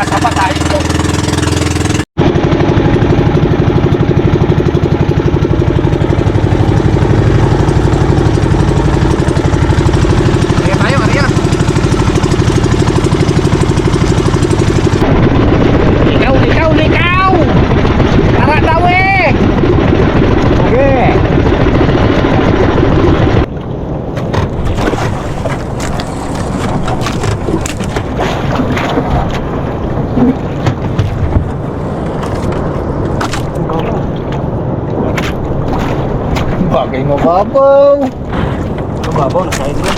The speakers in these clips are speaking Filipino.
sa patayin ko. Kaya tayo, Maria. Likaw! Tara daw eh! Okay. Bagay mababaw. Mababaw na side mo.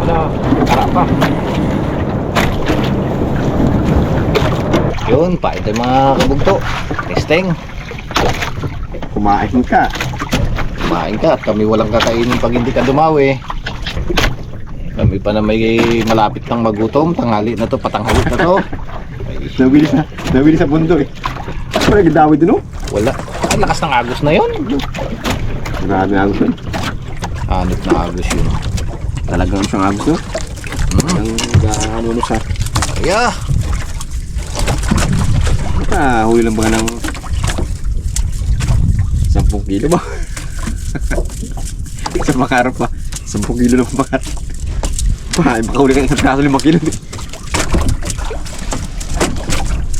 Wala, tara pa. Yun, pain tayo mga kabugto. Testing. Kumain ka. Kumain ka at kami walang kakainin pag hindi ka dumawi. Kami pa na may malapit ng magutom. Tanghali na to, patanghalit na to. Nabili sa bundo eh. Ano na gadawi din oh? Wala. Ang lakas ng agos na yun. Grabe agos yun. Hanip na agos yun. Talagang siyang agos no? Ang gaano sa... Yeah. Huli lang ba ng 10 kilo ba? Sa makarap pa 10 kilo lang makarap. Baka huli ka isang kaso 5 kilo.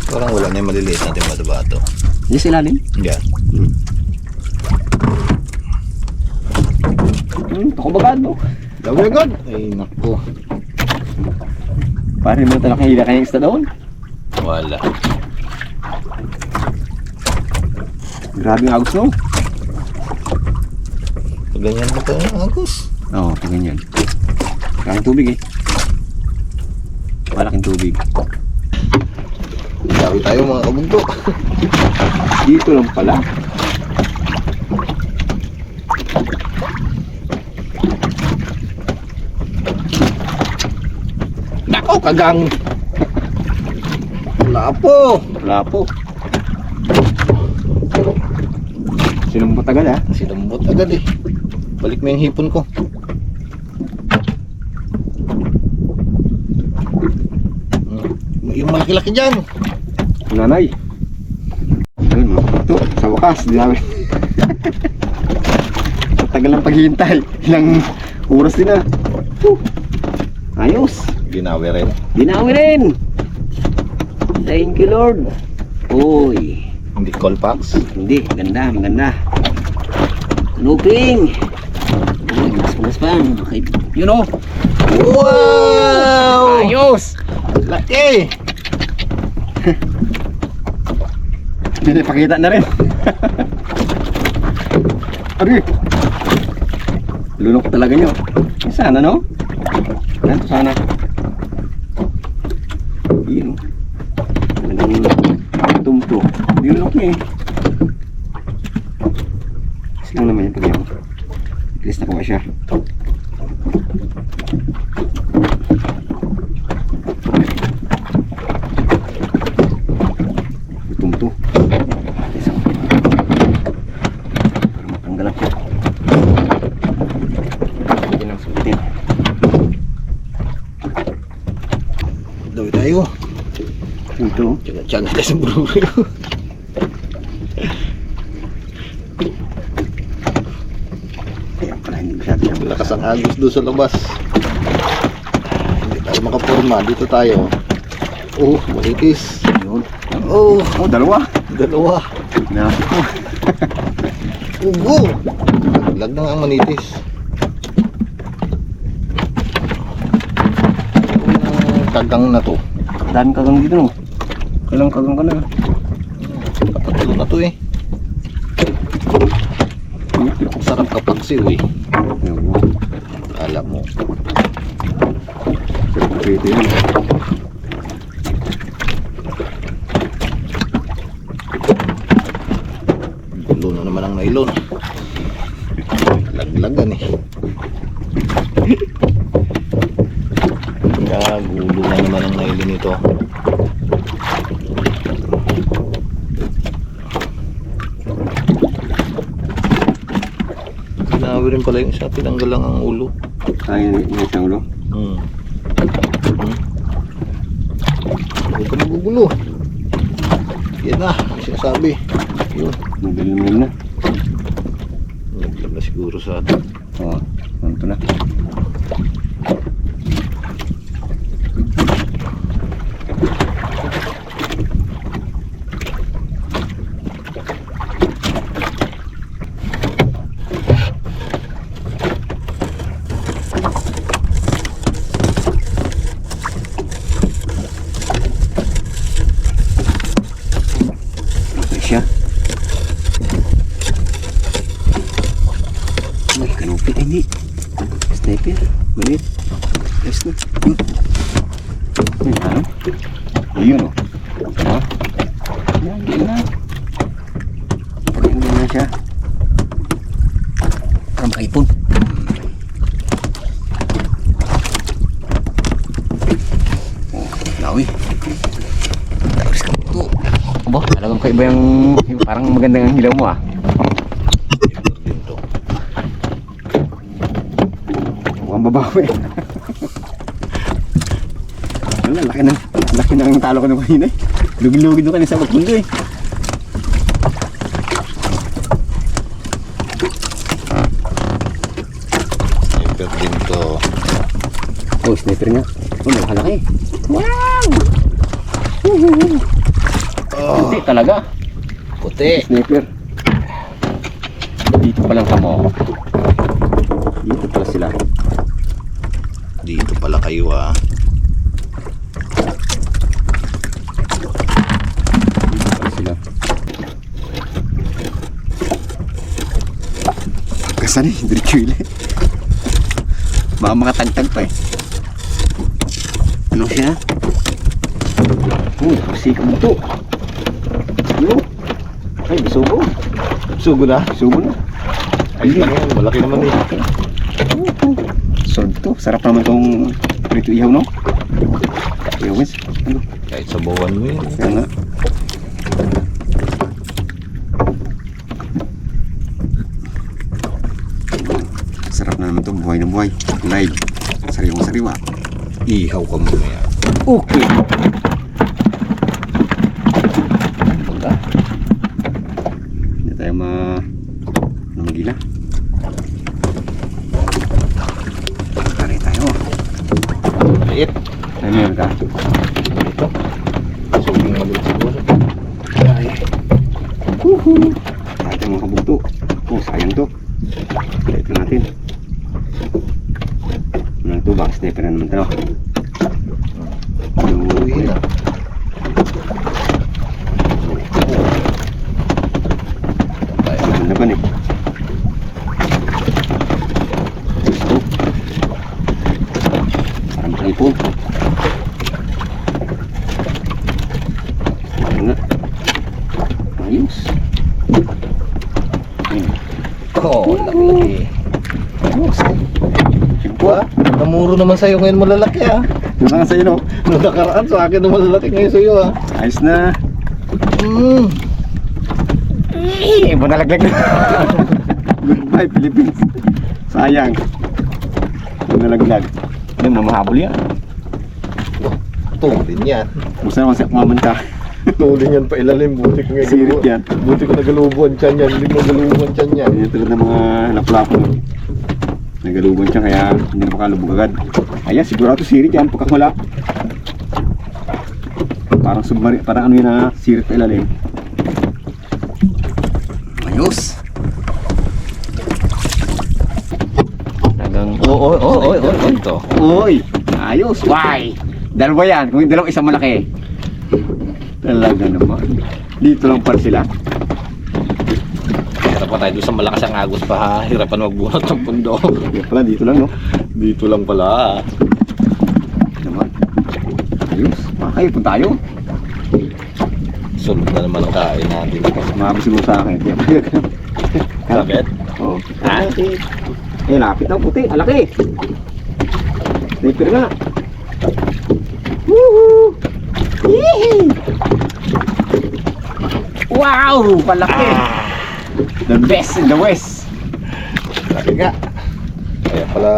Parang wala na yung maliliit natin bato-bato. Hindi sa ilalim? Yeah. Pakubagad mo. Gawin agad. Ay naku. Pare mo talagang hila kayang isda doon. Wala. Grabe ang agos no? Ganyan mo pa yung agos. Oo, ganyan. Malaking tubig eh. Malaking tubig. Sabi tayo mga kabugto. Dito lang pala. Nako, kagang. Wala po. Wala po. Sinumpot agad ha? Sinambot agad eh. Balik mo yung hipon ko. Yung malaki-laki dyan. Nanay. Ayun mo. Ito, sa wakas. Di namin. Tagal ng paghihintay. Ilang oras din na. Ayos. Ginawi rin. Dinawi rin. Thank you Lord. Uy. Hindi Colpax. Hindi. Maganda. Maganda. Looping. Uy, mas pa. Okay. You know. Wow! Ayos. Laki! Pinapakita na rin. Ari. Lunok talaga nyo. Sana no? Ito sana. Yun. Talagang tumto. Lunok niya eh. Kasi lang naman yung pagyaw. At least nakuha siya. Tumto. Isang. Para matanggalan siya. Sulitin lang, sulitin. Dawi tayo. Ito. Tsaga-tsaga tayo sa buro. Kaya pala hindi masyado siya. Lakas ang agos doon sa labas. Hindi tayo makapurma. Dito tayo. Oh, malitis. Yun. Oh, Oh, dalawa. dalawa. Nasip mo. Ugo. Lag na ang manitis. Kagang na to. Daan kagang dito no. Kailang kagang ka na. Kapatulo na to eh. Sarap kapag siw eh. Kala mo. Ito yun. Gulo na naman ang nailon. Laglagan eh. Gulo na naman ang nailon nito. Ginawi rin pala yung isa. Tinanggal lang ang ulo. Kaya yung isang ulo. Huwag ka magugulo. Yan na, sinasabi. Yun. Magaling mo na. Naglag na siguro sa atin. Oo, ito na. Siya. May kanupit ay di. Sniper. Malit. Yes na. Yun. Ano? Ayun o. Diba? Yan, yun na. Pagkain din na siya. Para makaipon. Oh, lawi. Tapos ka po. Aba, talagang kaiba yung parang magandang ang hilaw mo ah. Dito. Mukhang babawi. Wala, laki na ang talo ko ng kanina eh. Lugin-lugin doon kanina sa magpundo eh. Sniper din to. Oh, sniper nga. Oh, nakalaki. Wow! Puti talaga. Puti. Sniper. Dito pa lang kamo. Dito pala sila. Dito pala kayo ah. Dito pala sila. Kasan eh, diretso ile. Baka makatagtag pa eh. Ano siya? Oh, nakasikap mo to. Ano? Ay, bisugo. Sugo na. Bisugo na. Ayun lang yan. Malaki naman eh. Solve to. Sarap naman tong prito ihaw, no? Ihaw, guys. Ano? Kahit sabawan mo yun. Kaya nga. Sarap na naman to. Buhay na buhay. Live. Sariwang sariwa. Ihaw ka mamaya. Okay. Pagka. Hindi tayo magila. Pagkari tayo. Liit. Ay, meron ka. Ito. Suging maliit siguro. Ay. Woohoo! Ate mga kabugto. Oh, sayang to. Ito natin. Ano ito? Baka sniper na naman ito. Uwi na. Ano na ba eh? Gusto. Para makaipon. Ano nga? Ayos. Oh, laki. Ayos. Simpo ah. Namuro naman sa'yo ngayon malalaki ah. Doon na nga sa'yo no? Nung nakaraan sa akin na malalaki ngayon sa'yo ah. Ayos na. Ibo nalaglag na. Goodbye Philippines. Sayang. Ibo nalaglag. Ano mamahabol yan? Tulin yan. Basta naman siya kumaman ka. Tulin yan pa ilalim. Buti ko nga Sirit yan. Buti ko nagalubuan tiyan yan. Hindi mo nagalubuan tiyan yan. Yan tulad ng mga lapu-lapu. Nagaluban siya kaya hindi na makalubog agad. Ayan, sigurado sirit yan pagka wala. Parang submarine, parang ano yun na sirit pa ilalim. Ayos. Oo. Ito. Uy, ayos. Why? Dalawa yan, kung dalawa isang malaki. Talaga naman. Dito lang para sila. Hirap pa tayo doon sa malakas ang agos pa ha. Hirapan magbunot ng pundo. Yan pala, dito lang no. Dito lang pala. Naman. Ayos. Makakaipon tayo. Sunod na naman ang kain natin. Mabis mo sa akin. Bakit? Oo. Ha? Eh, lapit na puti. Alaki. Sniper nga. Woohoo! Yee! Wow! Palaki! The best in the west. Laki nga. Kaya pala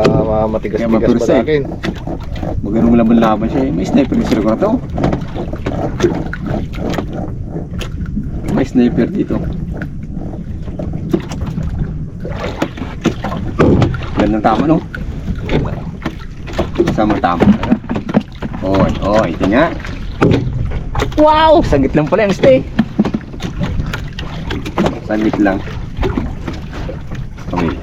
matigas-tigas pa mapursay. sa akin. Magano'ng laban-laban siya. May sniper din sila ko na to. May sniper dito. Gandang tama, no? Sama tama. Oy, oy, ito nga. Wow! Sagit lang pala yung stay. Sagit lang. Okay.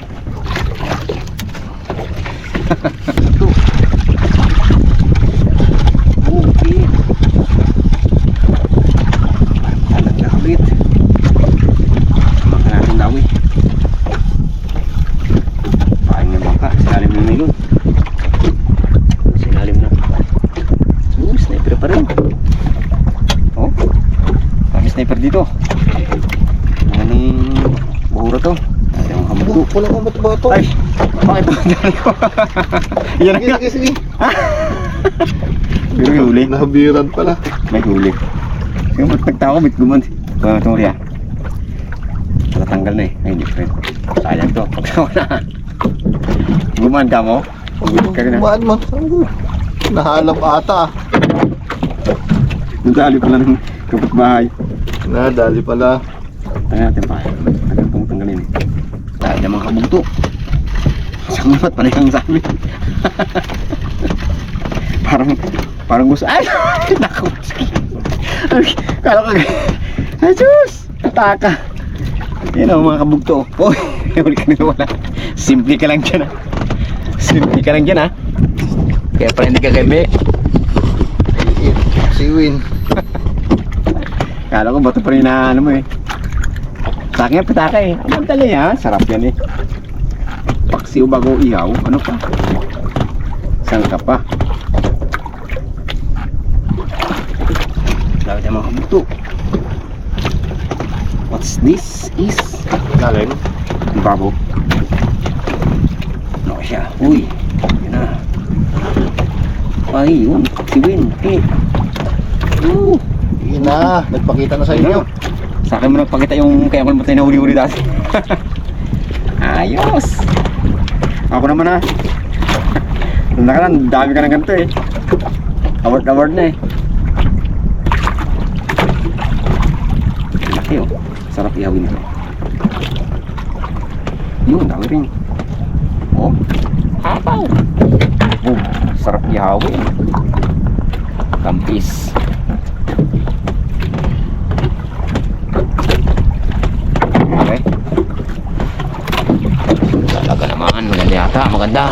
Okay. Nagkakabit. Baka natin daw eh. Paano na bangka? Sinalim na yun. Sinalim na. Sniper pa rin. Oh, kami sniper dito. Anong buhura to? Natin ang hambo. Wala kang bato-bato. Ay, bakit ito dali ko? Yan Sige, na. sige, sige. Pero may huli. Nahabiran pala. May huli. Kaya nagtao ko, bit guman. Kaya ito ulit ah. Nakatanggal na eh. Ay, hindi friend. Sayang to. Pagkawa na. Guman ka mo? Guman ka na. Maan man. Nahalap ata. Nagdali pala ng kapitbahay. Nadali pala. Tanggalin natin pa. Tagal itong tanggalin eh. Dahil naman kabugto. Sangat pa na yung sabi. Parang gusto. Ay! Naku! Kala ka. Ay, Diyos! Ataka. Yan ang mga kabugto. Uy! Huli ka nila wala. Simple ka lang dyan ah. Simple ka lang dyan ah. Kaya pa hindi ka gabi. Si Win. Kala ko bato pa rin na ano mo eh. Sa akin pitaka eh. Ang dali ha. Sarap yan eh. Paksiw bago ihaw. Ano pa? Saan ka pa? Dami tayo mga kabuto. What's this is? Galing. Babo. Ano siya? Uy. Yan na. Ay yun. Si Win. Eh. Yun na. Nagpakita na sa inyo. Sa akin mo nagpakita yung kaya ko naman tayo na huli-huli dati. Ayos! Ako naman ah. Nung nakaraan, dami ka ng ganito eh. Award na eh. Laki oh. Sarap ihawin ito. Yun, dami rin. Oh. Apaw! Oh, sarap ihawin. Kampis. Okay. Talaga naman, maganda yata, maganda.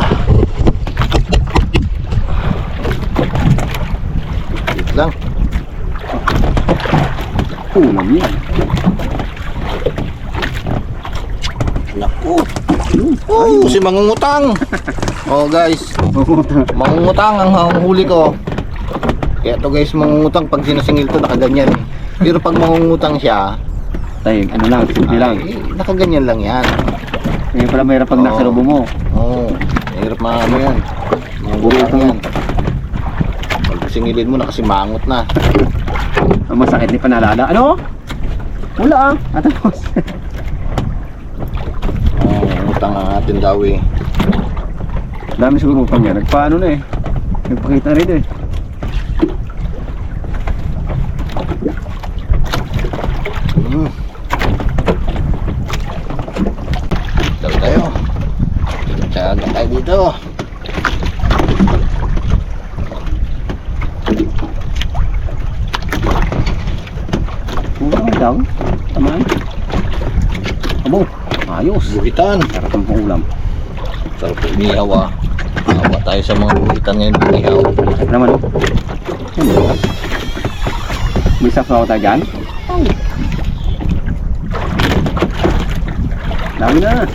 Wait lang. Ulam yan. Naku. Oh, si mangungutang. Oh guys, mangungutang ang huli ko. Kaya to guys, mangungutang pag sinasingil to nakaganyan eh. Pero pag mangungutang siya, Tay, ano lang, simple lang. ay, nakaganyan lang yan. Kaya pala mahirap pag nasa loob mo. Oo, hirap na ano yan. Mangungutang yan. Pag singilin mo na kasi mangot na. Ang masakit ni panalala. Ano? Wala ah. Atapos. Oh, mangungutang ang atin daw eh. Dami siguro utang yan. Nagpaano na eh. Nagpakita rin eh. Daw tayo. Tsaga tayo dito. Ulam daw. Tamaan. Abo. Ayos. Buhitan. Sarap ang ulam. Sarap umihaw ah. Awa tayo sa mga buhitan ngayon umihaw. Sarap naman oh. Ano ba? May sasaw tayo dyan? Dami na.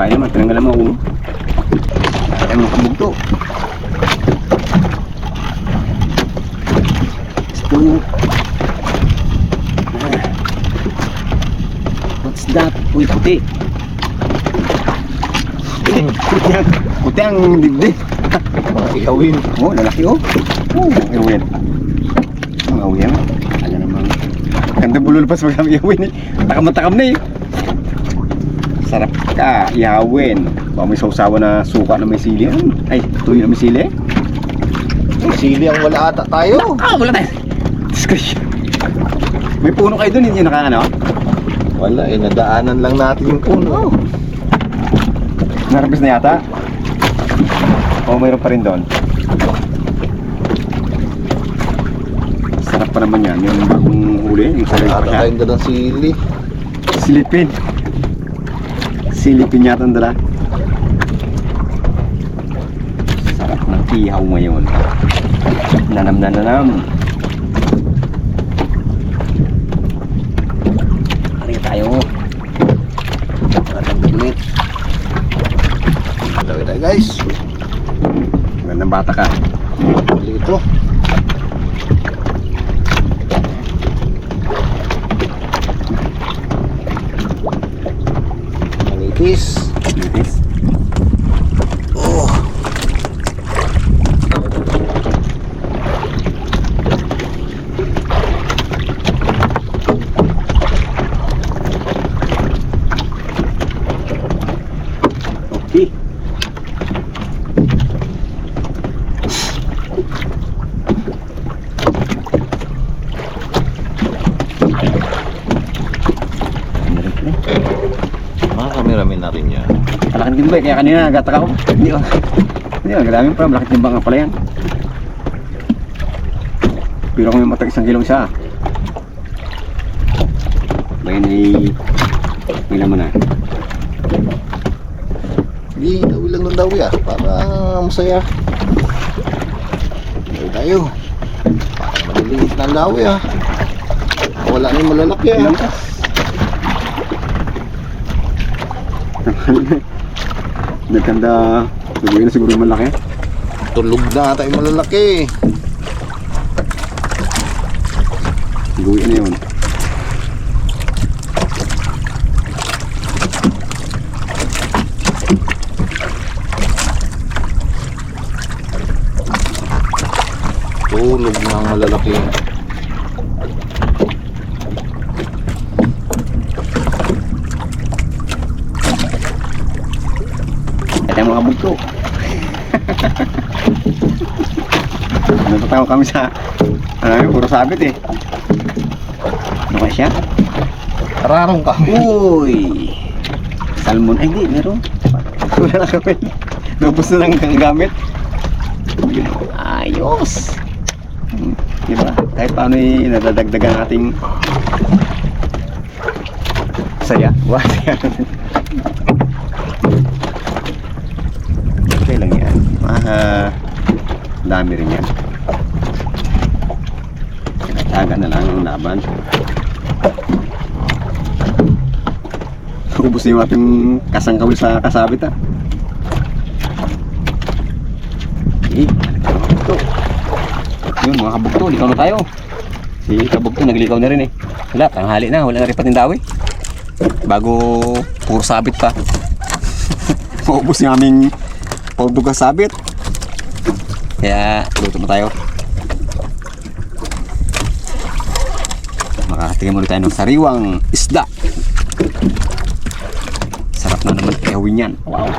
bahay naman, tinanggalan mo ulo. Ay mga kabugto. Gusto. What's that? Uy, puti. Puti ang dibdib. Mga ihawin. Oh, lalaki oh. Oh, ihawin. Ang ihawin. Ano namang ganda bululpas pag ang ihawin eh. Takam na eh. Sarap ka, ihawin. Baka may sausawa na suka na may sili. Ay, tuyo na may sili. Sili ang wala ata tayo. Wala tayo. Discretion. May puno kayo dun, hindi nakaano? Wala eh, nadaanan lang natin yung puno. Narapis na yata? O mayroon pa rin doon? Sarap pa naman yan, yung bagong huli, yung sarili pa Ata siya. tayong dalang sili. Silipin. Silipin yata ang dala. Sarap ng ihaw ngayon. Nanam na nanam. Hari tayo. Atang gaglit. Lawin tayo guys. Magandang bata ka. Huli ito. Manipis. Litis. Oh. Okay. Makarami-rami na rin yan. Malaking timbay, kaya kanina nagataka ko. Hindi ko. Hindi ko, nagdami pa. Malaking timbang nga pala yan. Pero kung may matag 1 kilong isa. Bayan ay may laman na. Hindi, dawi lang ng dawi para masaya. Dawi tayo. Parang maliliit na dawi Wala na yung malalaki Nagkanda. Siguro na siguro yung malaki. Tulog na ata yung malalaki. Siguro na yun. Tulog na ang malalaki. Ito yung mga bugto. Natatawa kami sa puro sabit eh. Ano kaya siya? Kararong kami. Uy! Salmon. Ay, hindi. Meron. Wala na kami. Lubos na lang ang gamit. Ayos! Diba? Kahit paano nadadagdagan ating saya. What? Okay lang yan. Dami rin yan. Taga na lang ang laban. Ubus na yung ating kasangkawil sa kasabit Eh, kabugto. Yun mga kabugto, likaw na tayo. Si kabugto naglikaw na rin eh. Wala, tanghali na, wala na rin pating dawi. Bago puro sabit pa. Maubos yung aming pagdugas sabit. Kaya luto na tayo. Makakatingin muli tayo ng sariwang isda. Sarap na naman ihawin yan. Wow.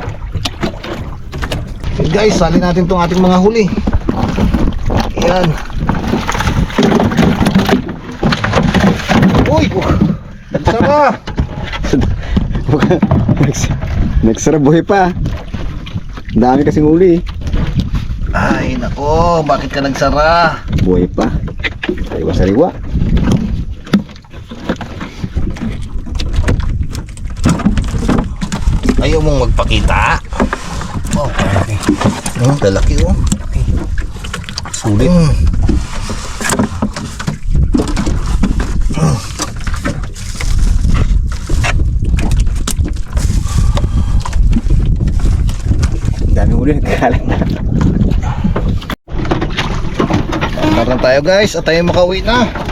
Okay guys, salin natin itong ating mga huli. Ayan. Uy! Nagsara! Nagsarabuhay pa. Dami kasing uli. Ay nako, bakit ka nagsara? Buhay pa. Sariwa-sariwa. Ayaw mong magpakita? Oh, okay. Lalaki Okay. Sulit. Dami huli, nagkakalat na. Meron tayo guys, at tayo makauwi na.